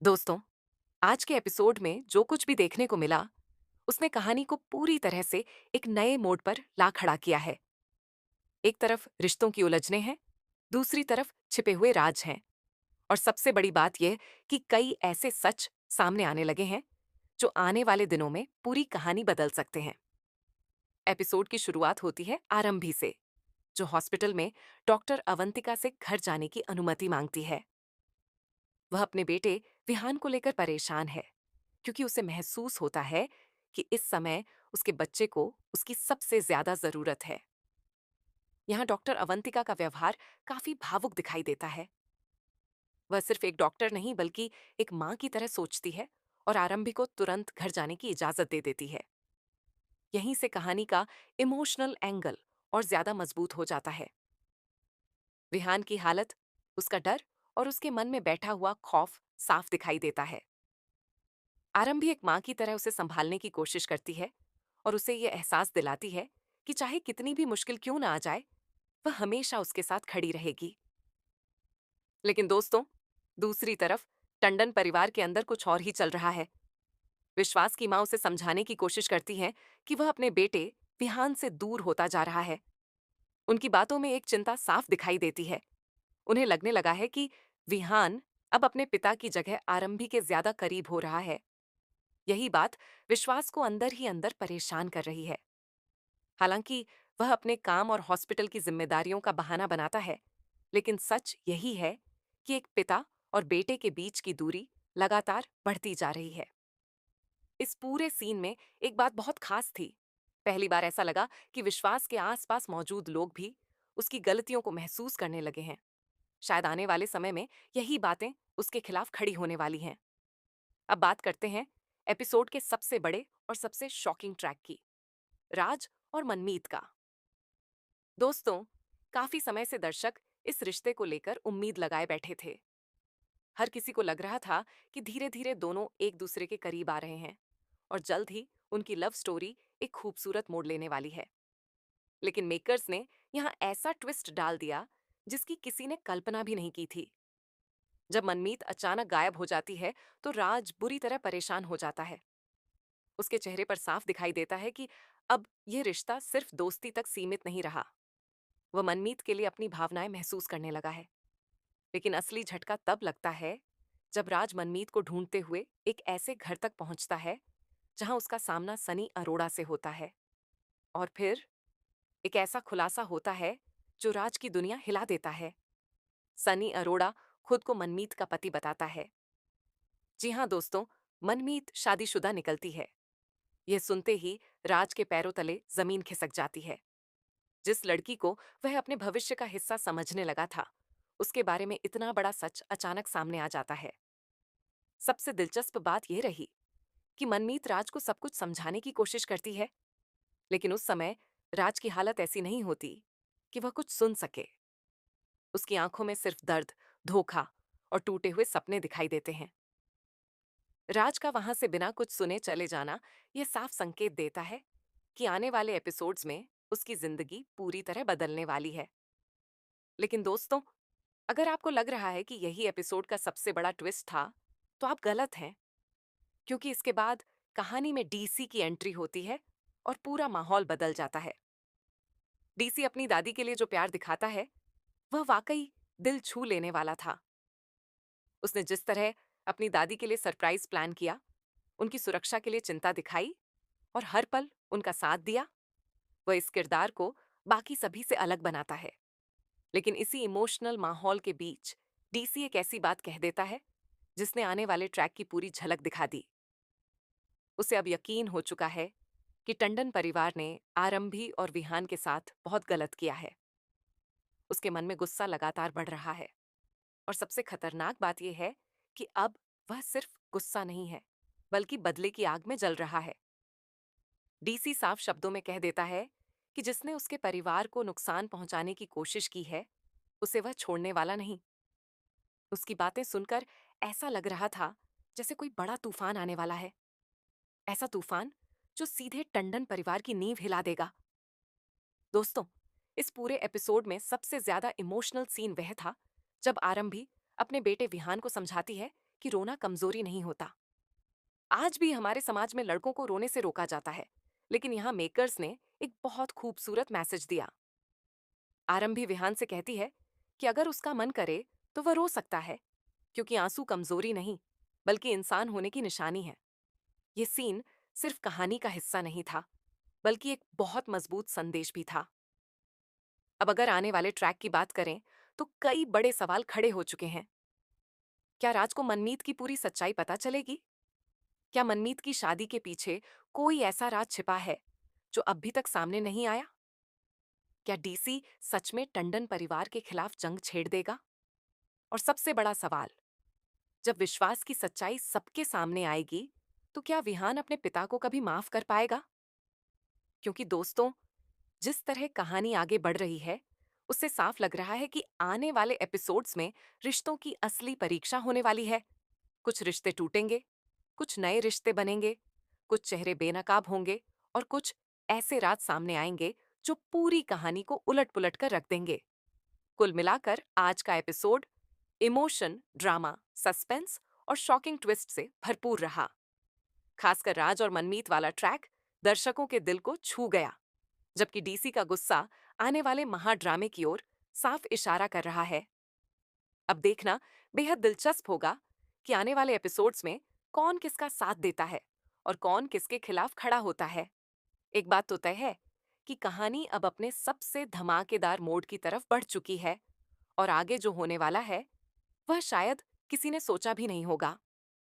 दोस्तों, आज के एपिसोड में जो कुछ भी देखने को मिला, उसने कहानी को पूरी तरह से एक नए मोड़ पर ला खड़ा किया है। एक तरफ रिश्तों की उलझने हैं, दूसरी तरफ छिपे हुए राज हैं, और सबसे बड़ी बात यह कि कई ऐसे सच सामने आने लगे हैं, जो आने वाले दिनों में पूरी कहानी बदल सकते हैं। एपिसोड की शुरुआत होती है आरंभी से, जो हॉस्पिटल में डॉक्टर अवंतिका से घर जाने की अनुमति मांगती है। वह अपने बेटे विहान को लेकर परेशान है, क्योंकि उसे महसूस होता है कि इस समय उसके बच्चे को उसकी सबसे ज्यादा जरूरत है। यहाँ डॉक्टर अवंतिका का व्यवहार काफी भावुक दिखाई देता है। वह सिर्फ एक डॉक्टर नहीं बल्कि एक माँ की तरह सोचती है और आरंभी को तुरंत घर जाने की इजाजत दे देती है। यहीं से कहानी का इमोशनल एंगल और ज्यादा मजबूत हो जाता है। विहान की हालत, उसका डर और उसके मन में बैठा हुआ खौफ साफ दिखाई देता है। आरंभी एक माँ की तरह उसे संभालने की कोशिश करती है और उसे ये एहसास दिलाती है कि चाहे कितनी भी मुश्किल क्यों ना आ जाए, वह हमेशा उसके साथ खड़ी रहेगी। लेकिन दोस्तों, दूसरी तरफ टंडन परिवार के अंदर कुछ और ही चल रहा है। विश्वास की माँ उसे समझाने की कोशिश करती है कि वह अपने बेटे विहान से दूर होता जा रहा है। उनकी बातों में एक चिंता साफ दिखाई देती है। उन्हें लगने लगा है कि विहान अब अपने पिता की जगह आरंभी के ज्यादा करीब हो रहा है। यही बात विश्वास को अंदर ही अंदर परेशान कर रही है। हालांकि वह अपने काम और हॉस्पिटल की जिम्मेदारियों का बहाना बनाता है, लेकिन सच यही है कि एक पिता और बेटे के बीच की दूरी लगातार बढ़ती जा रही है। इस पूरे सीन में एक बात बहुत खास थी। पहली बार ऐसा लगा कि विश्वास के आसपास मौजूद लोग भी उसकी गलतियों को महसूस करने लगे हैं। शायद आने वाले समय में यही बातें उसके खिलाफ खड़ी होने वाली हैं। अब बात करते हैं एपिसोड के सबसे बड़े और सबसे शॉकिंग ट्रैक की, राज और मनमीत का। दोस्तों, काफी समय से दर्शक इस रिश्ते को लेकर उम्मीद लगाए बैठे थे। हर किसी को लग रहा था कि धीरे धीरे दोनों एक दूसरे के करीब आ रहे हैं और जल्द ही उनकी लव स्टोरी एक खूबसूरत मोड़ लेने वाली है। लेकिन मेकर्स ने यहाँ ऐसा ट्विस्ट डाल दिया जिसकी किसी ने कल्पना भी नहीं की थी। जब मनमीत अचानक गायब हो जाती है तो राज बुरी तरह परेशान हो जाता है। उसके चेहरे पर साफ दिखाई देता है कि अब यह रिश्ता सिर्फ दोस्ती तक सीमित नहीं रहा। वह मनमीत के लिए अपनी भावनाएं महसूस करने लगा है। लेकिन असली झटका तब लगता है जब राज मनमीत को ढूंढते हुए एक ऐसे घर तक पहुंचता है जहां उसका सामना सनी अरोड़ा से होता है। और फिर एक ऐसा खुलासा होता है जो राज की दुनिया हिला देता है। सनी अरोड़ा खुद को मनमीत का पति बताता है। जी हाँ दोस्तों, मनमीत शादीशुदा निकलती है। यह सुनते ही राज के पैरों तले जमीन खिसक जाती है। जिस लड़की को वह अपने भविष्य का हिस्सा समझने लगा था, उसके बारे में इतना बड़ा सच अचानक सामने आ जाता है। सबसे दिलचस्प बात यह रही कि मनमीत राज को सब कुछ समझाने की कोशिश करती है, लेकिन उस समय राज की हालत ऐसी नहीं होती कि वह कुछ सुन सके। उसकी आंखों में सिर्फ दर्द, धोखा और टूटे हुए सपने दिखाई देते हैं। राज का वहां से बिना कुछ सुने चले जाना यह साफ संकेत देता है कि आने वाले एपिसोड्स में उसकी जिंदगी पूरी तरह बदलने वाली है। लेकिन दोस्तों, अगर आपको लग रहा है कि यही एपिसोड का सबसे बड़ा ट्विस्ट था, तो आप गलत हैं। क्योंकि इसके बाद कहानी में डीसी की एंट्री होती है और पूरा माहौल बदल जाता है। डीसी अपनी दादी के लिए जो प्यार दिखाता है, वह वाकई दिल छू लेने वाला था। उसने जिस तरह अपनी दादी के लिए सरप्राइज प्लान किया, उनकी सुरक्षा के लिए चिंता दिखाई और हर पल उनका साथ दिया, वह इस किरदार को बाकी सभी से अलग बनाता है। लेकिन इसी इमोशनल माहौल के बीच डीसी एक ऐसी बात कह देता है जिसने आने वाले ट्रैक की पूरी झलक दिखा दी। उसे अब यकीन हो चुका है कि टंडन परिवार ने आरंभी और विहान के साथ बहुत गलत किया है। उसके मन में गुस्सा लगातार बढ़ रहा है और सबसे खतरनाक बात यह है कि अब वह सिर्फ गुस्सा नहीं है, बल्कि बदले की आग में जल रहा है। डीसी साफ शब्दों में कह देता है कि जिसने उसके परिवार को नुकसान पहुंचाने की कोशिश की है, उसे वह छोड़ने वाला नहीं। उसकी बातें सुनकर ऐसा लग रहा था जैसे कोई बड़ा तूफान आने वाला है। ऐसा तूफान जो सीधे टंडन परिवार की नींव हिला देगा। दोस्तों, इस पूरे एपिसोड में सबसे ज्यादा इमोशनल सीन वह था जब आरंभी अपने बेटे विहान को समझाती है कि रोना कमजोरी नहीं होता। आज भी हमारे समाज में लड़कों को रोने से रोका जाता है, लेकिन यहाँ मेकर्स ने एक बहुत खूबसूरत मैसेज दिया। आरंभी विहान से कहती है कि अगर उसका मन करे तो वह रो सकता है, क्योंकि आंसू कमजोरी नहीं बल्कि इंसान होने की निशानी है। ये सीन सिर्फ कहानी का हिस्सा नहीं था, बल्कि एक बहुत मजबूत संदेश भी था। अब अगर आने वाले ट्रैक की बात करें तो कई बड़े सवाल खड़े हो चुके हैं। क्या राज को मनमीत की पूरी सच्चाई पता चलेगी? क्या मनमीत की शादी के पीछे कोई ऐसा राज छिपा है जो अभी तक सामने नहीं आया? क्या डीसी सच में टंडन परिवार के खिलाफ जंग छेड़ देगा? और सबसे बड़ा सवाल, जब विश्वास की सच्चाई सबके सामने आएगी तो क्या विहान अपने पिता को कभी माफ कर पाएगा? क्योंकि दोस्तों, जिस तरह कहानी आगे बढ़ रही है, उससे साफ लग रहा है कि आने वाले एपिसोड्स में रिश्तों की असली परीक्षा होने वाली है। कुछ रिश्ते टूटेंगे, कुछ नए रिश्ते बनेंगे, कुछ चेहरे बेनकाब होंगे और कुछ ऐसे राज सामने आएंगे जो पूरी कहानी को उलट-पुलट कर रख देंगे। कुल मिलाकर आज का एपिसोड इमोशन, ड्रामा, सस्पेंस और शॉकिंग ट्विस्ट से भरपूर रहा। खासकर राज और मनमीत वाला ट्रैक दर्शकों के दिल को छू गया, जबकि डीसी का गुस्सा आने वाले महाड्रामे की ओर साफ इशारा कर रहा है। अब देखना बेहद दिलचस्प होगा कि आने वाले एपिसोड्स में कौन किसका साथ देता है और कौन किसके खिलाफ खड़ा होता है। एक बात तो तय है कि कहानी अब अपने सबसे धमाकेदार मोड़ की तरफ बढ़ चुकी है और आगे जो होने वाला है वह शायद किसी ने सोचा भी नहीं होगा।